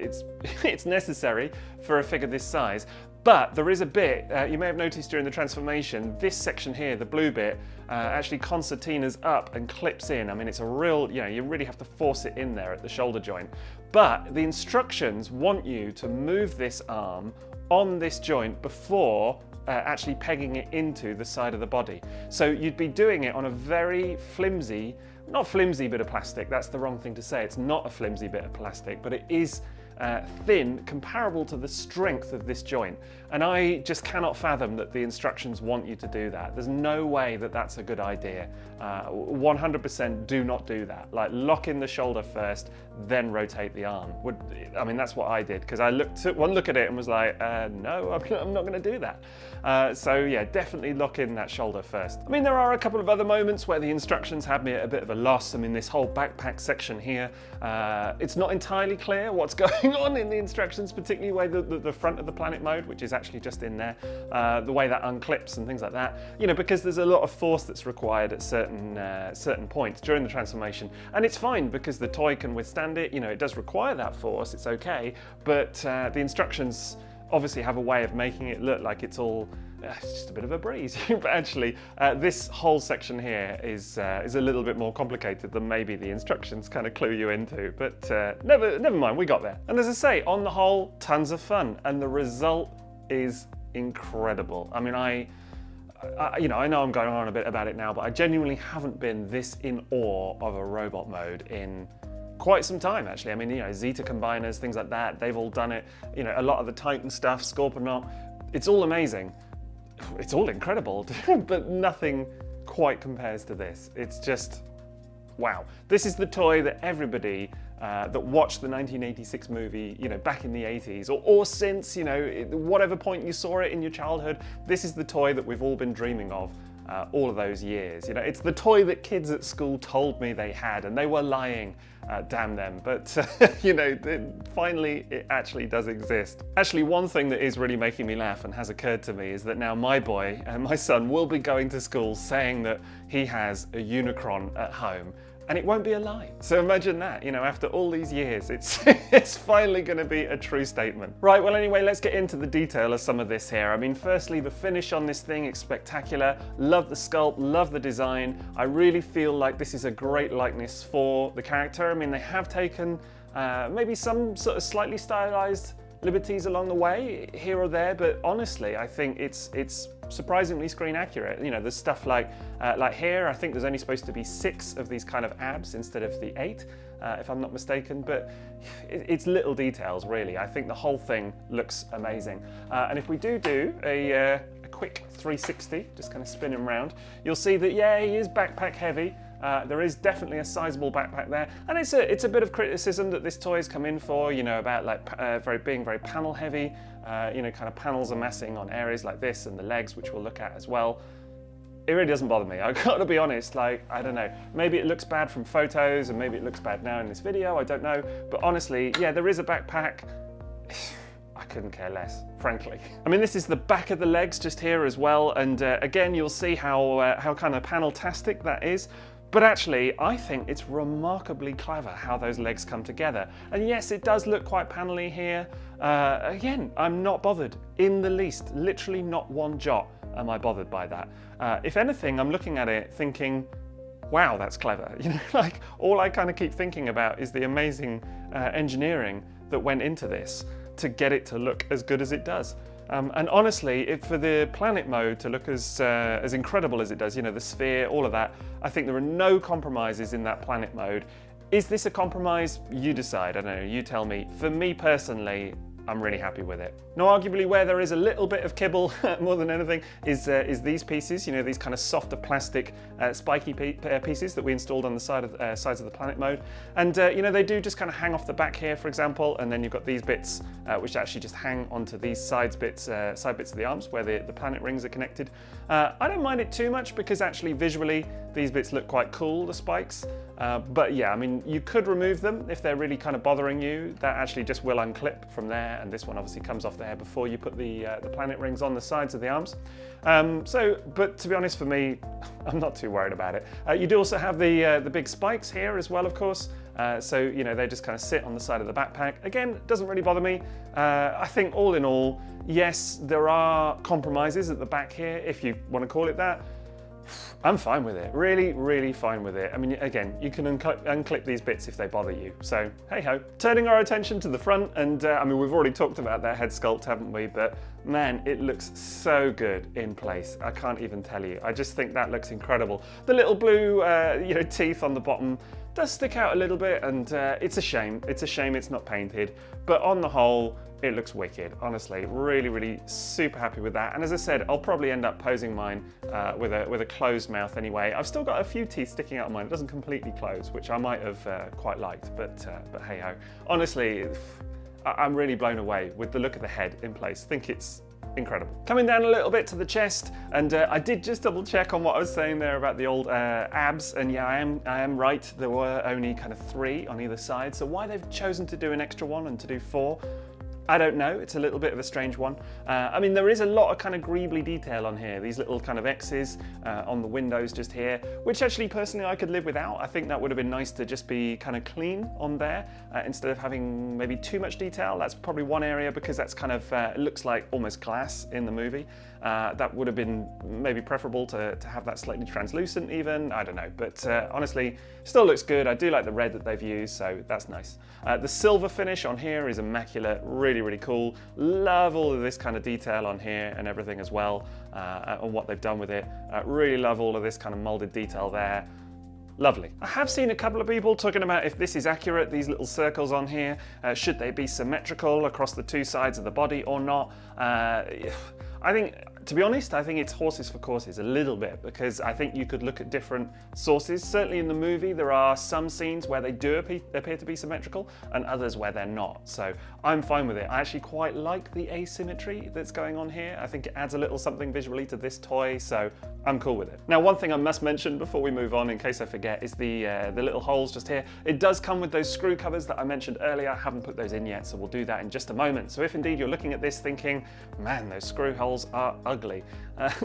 it's necessary for a figure this size. But there is a bit, you may have noticed during the transformation, this section here, the blue bit, actually concertinas up and clips in. I mean, it's a real, you know, you really have to force it in there at the shoulder joint. But the instructions want you to move this arm on this joint before actually pegging it into the side of the body. So you'd be doing it on a very flimsy, not flimsy bit of plastic, that's the wrong thing to say. It's not a flimsy bit of plastic, but it is thin, comparable to the strength of this joint. And I just cannot fathom that the instructions want you to do that. There's no way that that's a good idea. 100% do not do that. Like, lock in the shoulder first, then rotate the arm. I mean, that's what I did, because I took one look at it and was like, no, I'm not going to do that. So yeah, definitely lock in that shoulder first. I mean, there are a couple of other moments where the instructions had me at a bit of a loss. I mean, this whole backpack section here, it's not entirely clear what's going on in the instructions, particularly where the front of the planet mode, which is actually just in there, the way that unclips and things like that, you know, because there's a lot of force that's required at certain points during the transformation. And it's fine because the toy can withstand it. You know, it does require that force, it's okay, but the instructions obviously have a way of making it look like it's all it's just a bit of a breeze. But actually, this whole section here is a little bit more complicated than maybe the instructions kind of clue you into. But never mind, we got there. And as I say, on the whole, tons of fun, and the result is incredible. I mean, you know, I know I'm going on a bit about it now, but I genuinely haven't been this in awe of a robot mode in quite some time, actually. I mean, you know, Zeta combiners, things like that, they've all done it. You know, a lot of the Titan stuff, Scorpenoc, it's all amazing. It's all incredible, but nothing quite compares to this. It's just, wow. This is the toy that everybody that watched the 1986 movie, you know, back in the 80s, or since, you know, whatever point you saw it in your childhood, this is the toy that we've all been dreaming of all of those years. You know, it's the toy that kids at school told me they had, and they were lying, damn them. But, you know, finally it actually does exist. Actually, one thing that is really making me laugh and has occurred to me is that now my boy, my son, will be going to school saying that he has a Unicron at home. And it won't be a lie. So imagine that, you know, after all these years, it's finally going to be a true statement. Right, well anyway, let's get into the detail of some of this here. I mean, firstly, the finish on this thing is spectacular. Love the sculpt, love the design. I really feel like this is a great likeness for the character. I mean, they have taken maybe some sort of slightly stylized liberties along the way, here or there, but honestly, I think it's surprisingly screen accurate. You know, there's stuff like here, I think there's only supposed to be 6 of these kind of abs instead of the 8, if I'm not mistaken, but it's little details, really. I think the whole thing looks amazing. And if we do a quick 360, just kind of spin him around, you'll see that, yeah, he is backpack heavy. There is definitely a sizable backpack there, and it's a bit of criticism that this toy has come in for, you know, about like being very panel heavy, you know, kind of panels amassing on areas like this and the legs, which we'll look at as well. It really doesn't bother me. I've got to be honest, like, I don't know, maybe it looks bad from photos and maybe it looks bad now in this video, I don't know, but honestly, yeah, there is a backpack. I couldn't care less, frankly. I mean, this is the back of the legs just here as well, and again, you'll see how kind of panel-tastic that is. But actually, I think it's remarkably clever how those legs come together. And yes, it does look quite panelly here. Again, I'm not bothered in the least. Literally not one jot am I bothered by that. If anything, I'm looking at it thinking, wow, that's clever. You know, like, all I kind of keep thinking about is the amazing engineering that went into this to get it to look as good as it does. And honestly, for the planet mode to look as incredible as it does, you know, the sphere, all of that, I think there are no compromises in that planet mode. Is this a compromise? You decide, I don't know, you tell me. For me personally, I'm really happy with it. Now, arguably where there is a little bit of kibble, more than anything, is these pieces, you know, these kind of softer plastic spiky pieces that we installed on the sides of the planet mode. And, you know, they do just kind of hang off the back here, for example, and then you've got these bits which actually just hang onto these side bits of the arms where the planet rings are connected. I don't mind it too much because actually visually these bits look quite cool, the spikes. But yeah, I mean, you could remove them if they're really kind of bothering you. That actually just will unclip from there, and this one obviously comes off there before you put the planet rings on the sides of the arms. But to be honest, for me, I'm not too worried about it. You do also have the big spikes here as well, of course. So, you know, they just kind of sit on the side of the backpack. Again, it doesn't really bother me. I think all in all, yes, there are compromises at the back here, if you want to call it that. I'm fine with it, really, really fine with it. I mean, again, you can unclip these bits if they bother you, so hey-ho. Turning our attention to the front, and I mean, we've already talked about that head sculpt, haven't we? But man, it looks so good in place. I can't even tell you. I just think that looks incredible. The little blue, you know, teeth on the bottom does stick out a little bit, and it's a shame. It's a shame it's not painted, but on the whole, it looks wicked, honestly. Really, really super happy with that. And as I said, I'll probably end up posing mine with a closed mouth anyway. I've still got a few teeth sticking out of mine. It doesn't completely close, which I might have quite liked, but hey ho. Honestly, I'm really blown away with the look of the head in place. I think it's incredible. Coming down a little bit to the chest, and I did just double check on what I was saying there about the old abs, and yeah, I am right. There were only kind of 3 on either side, so why they've chosen to do an extra one and to do 4, I don't know. It's a little bit of a strange one. I mean, there is a lot of kind of greebly detail on here. These little kind of X's on the windows just here, which actually personally I could live without. I think that would have been nice to just be kind of clean on there instead of having maybe too much detail. That's probably one area because that's kind of, it looks like almost glass in the movie. That would have been maybe preferable to have that slightly translucent even, I don't know. But honestly, still looks good. I do like the red that they've used, so that's nice. The silver finish on here is immaculate, really, really cool. Love all of this kind of detail on here and everything as well, on what they've done with it. Really love all of this kind of molded detail there. Lovely. I have seen a couple of people talking about if this is accurate, these little circles on here, should they be symmetrical across the 2 sides of the body or not? I think, to be honest, I think it's horses for courses a little bit, because I think you could look at different sources. Certainly in the movie, there are some scenes where they do appear to be symmetrical and others where they're not. So I'm fine with it. I actually quite like the asymmetry that's going on here. I think it adds a little something visually to this toy, so I'm cool with it. Now, one thing I must mention before we move on, in case I forget, is the little holes just here. It does come with those screw covers that I mentioned earlier. I haven't put those in yet, so we'll do that in just a moment. So if indeed you're looking at this thinking, man, those screw holes are ugly,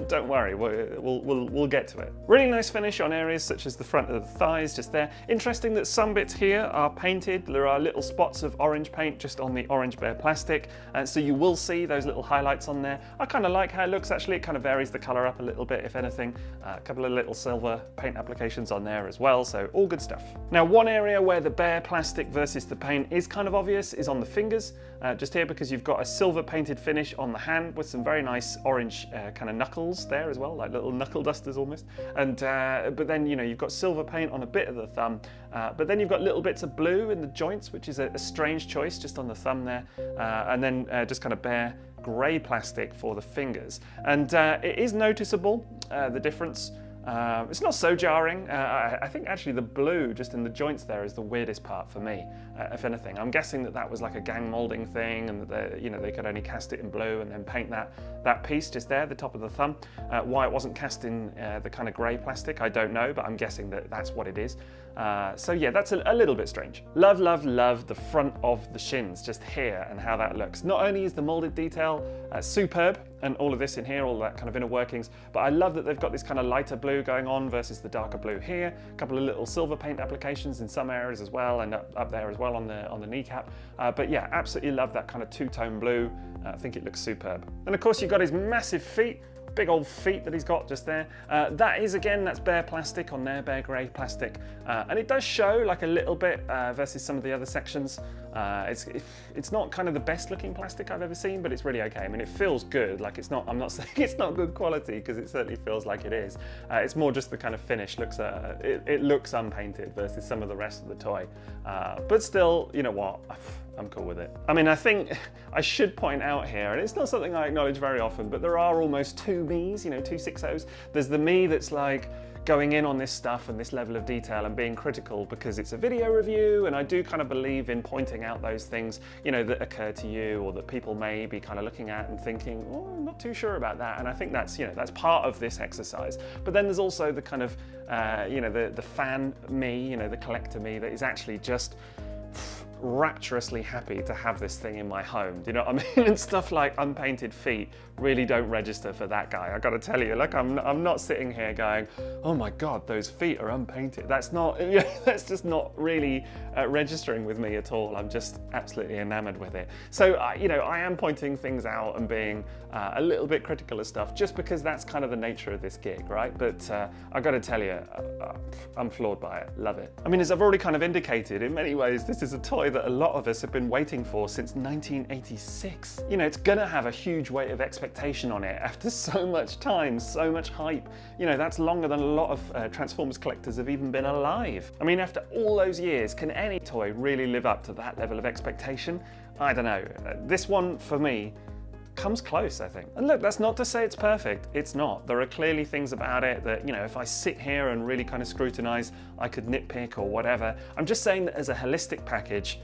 don't worry, we'll get to it. Really nice finish on areas such as the front of the thighs just there. Interesting that some bits here are painted. There are little spots of orange paint just on the orange bare plastic, so you will see those little highlights on there. I kind of like how it looks actually. It kind of varies the colour up a little bit if anything. A couple of little silver paint applications on there as well, so all good stuff. Now, one area where the bare plastic versus the paint is kind of obvious is on the fingers. just here because you've got a silver painted finish on the hand with some very nice orange kind of knuckles there as well, like little knuckle dusters almost. And but then, you know, you've got silver paint on a bit of the thumb, but then you've got little bits of blue in the joints, which is a strange choice just on the thumb there, and then just kind of bare grey plastic for the fingers. And it is noticeable, the difference. It's not so jarring. I think actually the blue just in the joints there is the weirdest part for me, if anything. I'm guessing that was like a gang moulding thing, and that they could only cast it in blue and then paint that piece just there, the top of the thumb. Why it wasn't cast in the kind of grey plastic, I don't know, but I'm guessing that's what it is. So yeah, that's a little bit strange. Love, love, love the front of the shins, just here, and how that looks. Not only is the moulded detail superb, and all of this in here, all that kind of inner workings, but I love that they've got this kind of lighter blue going on versus the darker blue here. A couple of little silver paint applications in some areas as well, and up there as well on the kneecap. But yeah, absolutely love that kind of two-tone blue. I think it looks superb. And of course you've got his massive feet. Big old feet that he's got just there. That's bare plastic on there, bare grey plastic. And it does show like a little bit versus some of the other sections. It's not kind of the best looking plastic I've ever seen, but it's really okay. I mean, it feels good. Like I'm not saying it's not good quality, because it certainly feels like it is. It's more just the kind of finish it looks unpainted versus some of the rest of the toy. But still, you know what? I'm cool with it. I mean, I think I should point out here, and it's not something I acknowledge very often, but there are almost two me's, two Sixos. There's the me that's like going in on this stuff and this level of detail and being critical because it's a video review, and I do kind of believe in pointing out those things, that occur to you or that people may be kind of looking at and thinking, oh, I'm not too sure about that. And I think that's part of this exercise. But then there's also the kind of, the fan me, the collector me that is actually just rapturously happy to have this thing in my home. Do you know what I mean? And stuff like unpainted feet really don't register for that guy. I gotta tell you, like I'm not sitting here going, oh my god, those feet are unpainted. That's just not really registering with me at all. I'm just absolutely enamored with it. So I am pointing things out and being a little bit critical of stuff just because that's kind of the nature of this gig, right? But I gotta tell you, I'm floored by it. Love it. I mean, as I've already kind of indicated, in many ways this is a toy that a lot of us have been waiting for since 1986. It's gonna have a huge weight of expectation on it after so much time, so much hype. That's longer than a lot of Transformers collectors have even been alive. I mean, after all those years, can any toy really live up to that level of expectation? I don't know. This one, for me, comes close, I think. And look, that's not to say it's perfect. It's not. There are clearly things about it that, if I sit here and really kind of scrutinize, I could nitpick or whatever. I'm just saying that as a holistic package,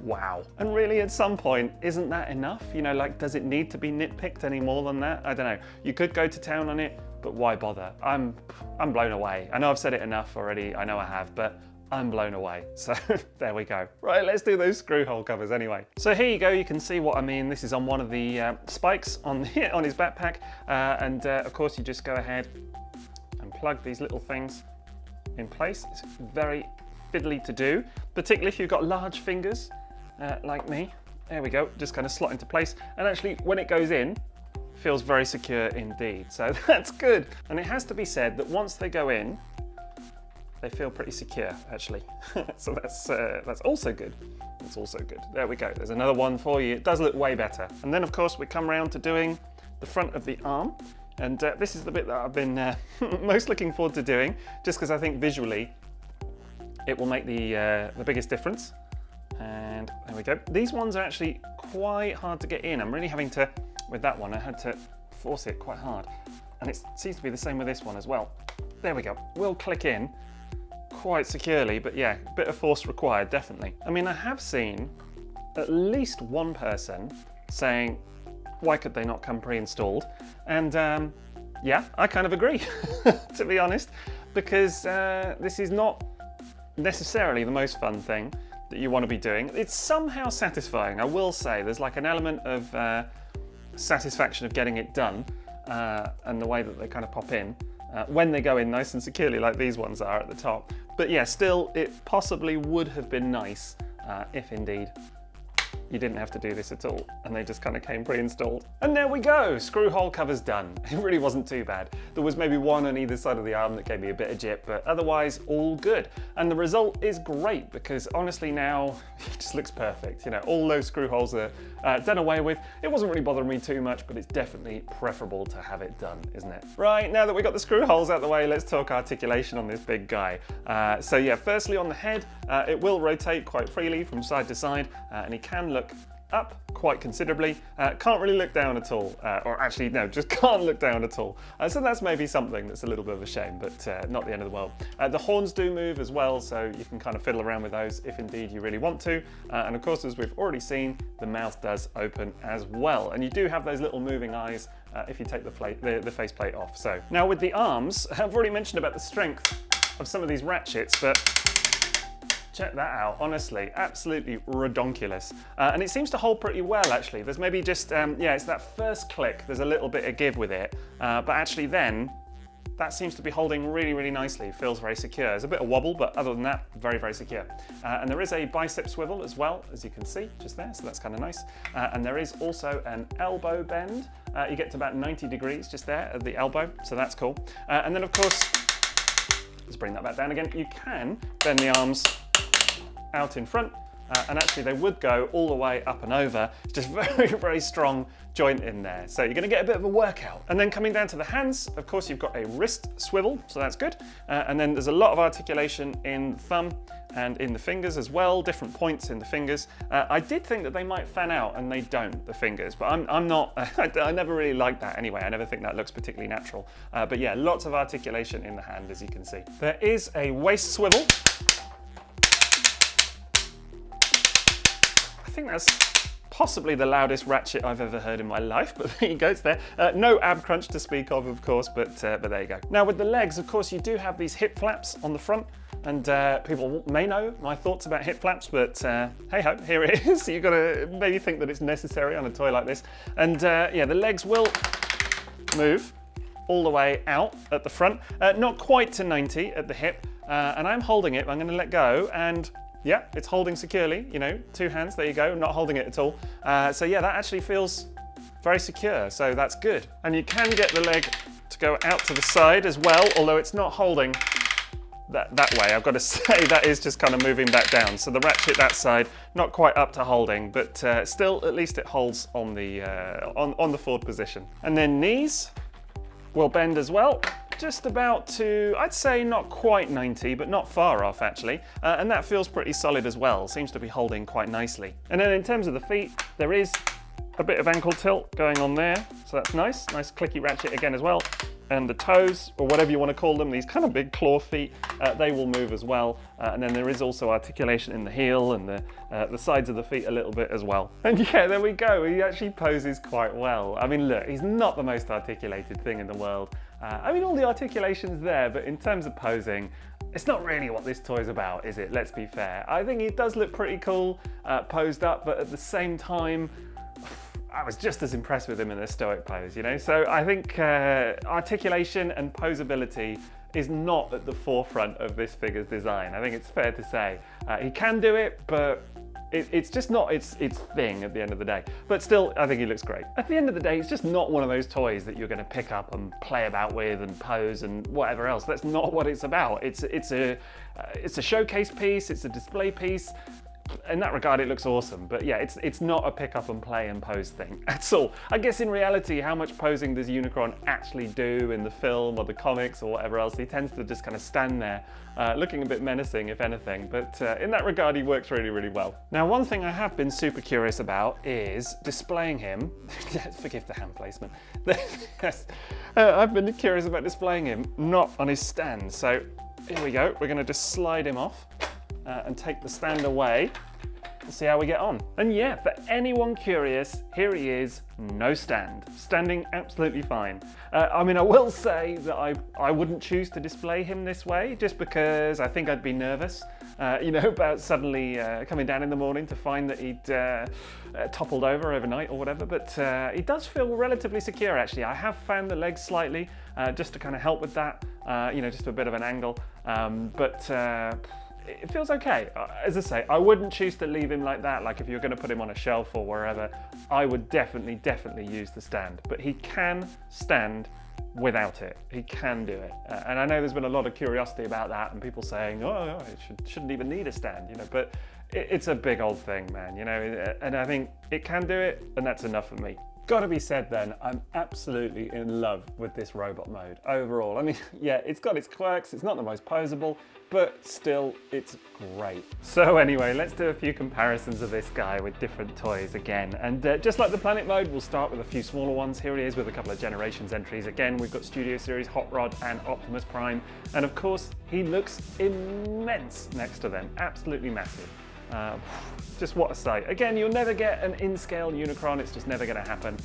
wow. And really, at some point, isn't that enough? Does it need to be nitpicked any more than that? I don't know. You could go to town on it, but why bother? I'm blown away. I know I've said it enough already. I know I have, but I'm blown away. So there we go. Right, let's do those screw hole covers anyway. So here you go. You can see what I mean. This is on one of the spikes on his backpack. And of course, you just go ahead and plug these little things in place. It's very fiddly to do, particularly if you've got large fingers like me. There we go. Just kind of slot into place. And actually, when it goes in, feels very secure indeed. So that's good. And it has to be said that once they go in, they feel pretty secure, actually. So that's also good. That's also good. There we go. There's another one for you. It does look way better. And then, of course, we come around to doing the front of the arm. And this is the bit that I've been most looking forward to doing, just because I think visually it will make the biggest difference. And there we go. These ones are actually quite hard to get in. I'm really having to, with that one, I had to force it quite hard. And it seems to be the same with this one as well. There we go. We'll click in quite securely, but yeah, a bit of force required, definitely. I mean, I have seen at least one person saying, why could they not come pre-installed? And yeah, I kind of agree, to be honest, because this is not necessarily the most fun thing that you want to be doing. It's somehow satisfying, I will say. There's like an element of satisfaction of getting it done and the way that they kind of pop in when they go in nice and securely like these ones are at the top. But yeah, still, it possibly would have been nice if indeed you didn't have to do this at all, and they just kind of came pre-installed. And there we go, screw hole cover's done. It really wasn't too bad. There was maybe one on either side of the arm that gave me a bit of jip, but otherwise all good. And the result is great, because honestly now, it just looks perfect. You know, all those screw holes are done away with. It wasn't really bothering me too much, but it's definitely preferable to have it done, isn't it? Right, now that we got the screw holes out of the way, let's talk articulation on this big guy. So yeah, firstly on the head, it will rotate quite freely from side to side, and he can look up quite considerably. Can't really look down at all, or actually no, just can't look down at all. So that's maybe something that's a little bit of a shame, but not the end of the world. The horns do move as well, so you can kind of fiddle around with those if indeed you really want to. And of course, as we've already seen, the mouth does open as well. And you do have those little moving eyes if you take the faceplate off. So now with the arms, I've already mentioned about the strength of some of these ratchets, but check that out, honestly, absolutely redonkulous. And it seems to hold pretty well, actually. There's maybe just, yeah, it's that first click, there's a little bit of give with it, but actually then, that seems to be holding really, really nicely. Feels very secure. There's a bit of wobble, but other than that, very, very secure. And there is a bicep swivel as well, as you can see, just there, so that's kind of nice. And there is also an elbow bend. You get to about 90 degrees just there at the elbow, so that's cool. And then of course, let's bring that back down again. You can bend the arms out in front, and actually they would go all the way up and over. It's just very, very strong joint in there. So you're gonna get a bit of a workout. And then coming down to the hands, of course, you've got a wrist swivel, so that's good. And then there's a lot of articulation in the thumb and in the fingers as well, different points in the fingers. I did think that they might fan out, and they don't, the fingers, but I'm not, I never really liked that anyway. I never think that looks particularly natural. But yeah, lots of articulation in the hand, as you can see. There is a waist swivel. I think that's possibly the loudest ratchet I've ever heard in my life, but there you go, it's there. No ab crunch to speak of course, but there you go. Now with the legs, of course, you do have these hip flaps on the front, and people may know my thoughts about hip flaps, but hey ho, here it is. You've got to maybe think that it's necessary on a toy like this. And yeah, the legs will move all the way out at the front, not quite to 90 at the hip, and I'm holding it, I'm gonna let go, and yeah, it's holding securely, you know, two hands, there you go, not holding it at all. So yeah, that actually feels very secure, so that's good. And you can get the leg to go out to the side as well, although it's not holding that way. I've got to say that is just kind of moving back down. So the ratchet that side, not quite up to holding, but still at least it holds on the, on the forward position. And then knees will bend as well. Just about to, I'd say not quite 90, but not far off actually. And that feels pretty solid as well. Seems to be holding quite nicely. And then in terms of the feet, there is a bit of ankle tilt going on there. So that's nice. Nice clicky ratchet again as well. And the toes, or whatever you want to call them, these kind of big claw feet, they will move as well. And then there is also articulation in the heel and the sides of the feet a little bit as well. And yeah, there we go. He actually poses quite well. I mean, look, he's not the most articulated thing in the world. I mean, all the articulation's there, but in terms of posing, it's not really what this toy's about, is it? Let's be fair. I think he does look pretty cool posed up, but at the same time, I was just as impressed with him in a stoic pose, you know? So I think articulation and posability is not at the forefront of this figure's design. I think it's fair to say. He can do it, but it's just not its thing at the end of the day. But still, I think he looks great. At the end of the day, it's just not one of those toys that you're gonna pick up and play about with and pose and whatever else. That's not what it's about. It's a showcase piece, it's a display piece. In that regard, it looks awesome, but yeah, it's not a pick up and play and pose thing at all. I guess in reality, how much posing does Unicron actually do in the film or the comics or whatever else? He tends to just kind of stand there, looking a bit menacing, if anything, but in that regard, he works really, really well. Now, one thing I have been super curious about is displaying him. Forgive the hand placement. Yes. I've been curious about displaying him, not on his stand. So here we go. We're going to just slide him off. And take the stand away and see how we get on. And yeah, for anyone curious, here he is, no stand. Standing absolutely fine. I mean, I will say that I wouldn't choose to display him this way, just because I think I'd be nervous, you know, about suddenly coming down in the morning to find that he'd toppled over overnight or whatever, but he does feel relatively secure actually. I have found the legs slightly, just to kind of help with that, you know, just a bit of an angle, but it feels okay. As I say, I wouldn't choose to leave him like that. Like if you're going to put him on a shelf or wherever, I would definitely use the stand. But he can stand without it. He can do it. And I know there's been a lot of curiosity about that and people saying, oh, it shouldn't even need a stand, you know, but it's a big old thing, man, you know, and I think it can do it, and that's enough for me. Gotta be said then, I'm absolutely in love with this robot mode overall. I mean, yeah, it's got its quirks, it's not the most posable, but still, it's great. So anyway, let's do a few comparisons of this guy with different toys again. And just like the Planet mode, we'll start with a few smaller ones. Here he is with a couple of Generations entries. Again, we've got Studio Series, Hot Rod, and Optimus Prime. And of course, he looks immense next to them, absolutely massive. Just what a sight. Again, you'll never get an in-scale Unicron, it's just never going to happen,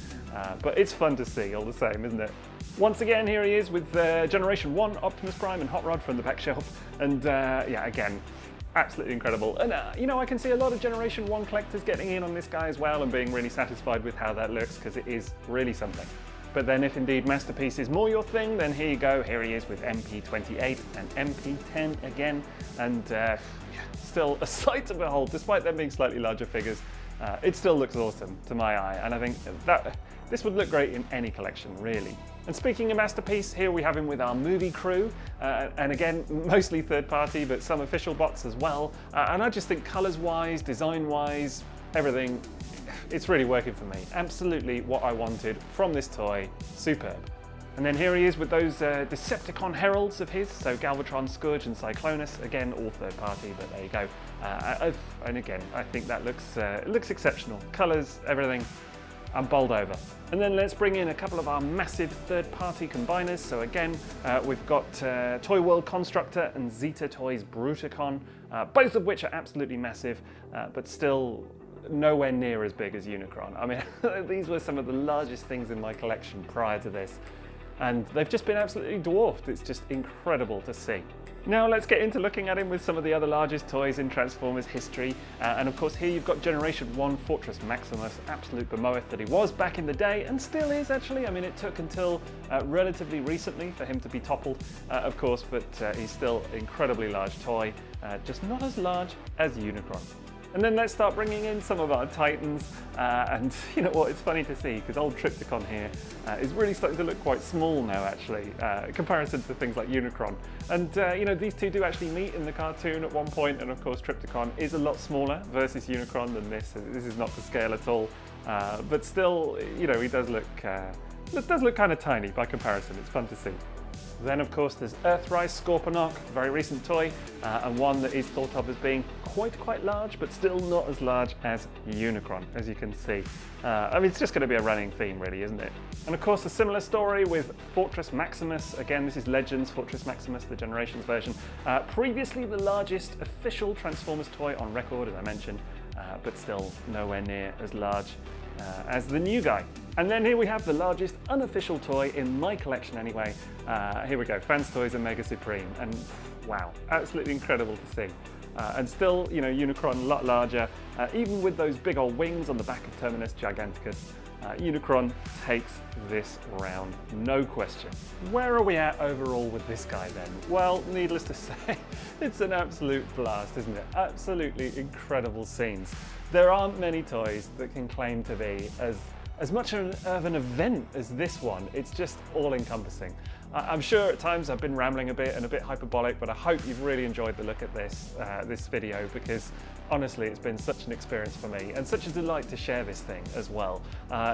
but it's fun to see all the same, isn't it? Once again, here he is with Generation 1 Optimus Prime and Hot Rod from the back shelf, and yeah, again, absolutely incredible. And you know, I can see a lot of Generation 1 collectors getting in on this guy as well and being really satisfied with how that looks, because it is really something. But then if indeed Masterpiece is more your thing, then here you go. Here he is with MP28 and MP10 again. And still a sight to behold, despite them being slightly larger figures. It still looks awesome to my eye. And I think that this would look great in any collection, really. And speaking of Masterpiece, here we have him with our movie crew. And again, mostly third party, but some official bots as well. And I just think colors-wise, design-wise, everything, it's really working for me. Absolutely what I wanted from this toy. Superb. And then here he is with those Decepticon heralds of his, so Galvatron, Scourge and Cyclonus, again all third party, but there you go. And again, I think that looks exceptional. Colours, everything, I'm bowled over. And then let's bring in a couple of our massive third party combiners. So again, we've got Toy World Constructor and Zeta Toys Bruticon, both of which are absolutely massive, but still nowhere near as big as Unicron. I mean, these were some of the largest things in my collection prior to this, and they've just been absolutely dwarfed. It's just incredible to see. Now let's get into looking at him with some of the other largest toys in Transformers history. And of course here you've got Generation 1 Fortress Maximus, absolute behemoth that he was back in the day, and still is actually. I mean, it took until relatively recently for him to be toppled, of course, but he's still an incredibly large toy, just not as large as Unicron. And then let's start bringing in some of our Titans, and you know what, it's funny to see, because old Trypticon here is really starting to look quite small now actually, in comparison to things like Unicron. And you know, these two do actually meet in the cartoon at one point, and of course Trypticon is a lot smaller versus Unicron than this. This is not to scale at all, but still, you know, he does look kind of tiny by comparison. It's fun to see. Then of course there's Earthrise Scorpenoc, a very recent toy, and one that is thought of as being quite large, but still not as large as Unicron, as you can see. I mean, it's just going to be a running theme really, isn't it? And of course a similar story with Fortress Maximus. Again, this is Legends Fortress Maximus, the Generations version. Previously the largest official Transformers toy on record, as I mentioned, but still nowhere near as large as the new guy. And then here we have the largest unofficial toy in my collection anyway. Here we go, Fans Toys Omega Supreme, and wow, absolutely incredible to see. And still, you know, Unicron a lot larger, even with those big old wings on the back of Terminus Giganticus. Unicron takes this round, no question. Where are we at overall with this guy then? Well, needless to say, it's an absolute blast, isn't it? Absolutely incredible scenes. There aren't many toys that can claim to be as much of an event as this one. It's just all-encompassing. I'm sure at times I've been rambling a bit and a bit hyperbolic, but I hope you've really enjoyed the look at this video, because honestly it's been such an experience for me and such a delight to share this thing as well.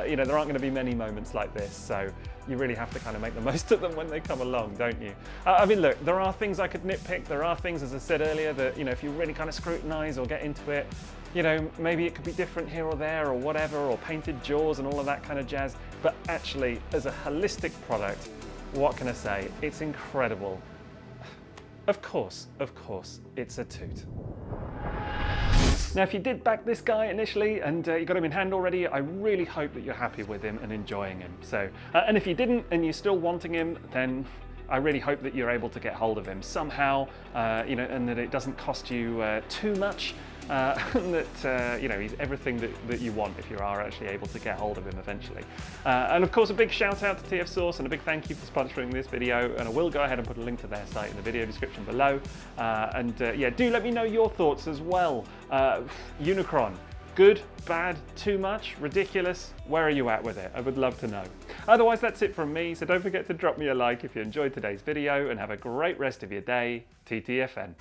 You know, there aren't going to be many moments like this, so you really have to kind of make the most of them when they come along, don't you? I mean, look, there are things I could nitpick. There are things, as I said earlier, that, you know, if you really kind of scrutinize or get into it, you know, maybe it could be different here or there or whatever, or painted jaws and all of that kind of jazz. But actually, as a holistic product, what can I say? It's incredible. Of course, it's a toot. Now, if you did back this guy initially and you got him in hand already, I really hope that you're happy with him and enjoying him. So, and if you didn't and you're still wanting him, then I really hope that you're able to get hold of him somehow, you know, and that it doesn't cost you too much. and that you know, he's everything that you want if you are actually able to get hold of him eventually. And of course, a big shout out to TF Source and a big thank you for sponsoring this video. And I will go ahead and put a link to their site in the video description below. Yeah, do let me know your thoughts as well. Unicron. Good, bad, too much, ridiculous? Where are you at with it? I would love to know. Otherwise, that's it from me, so don't forget to drop me a like if you enjoyed today's video, and have a great rest of your day. TTFN.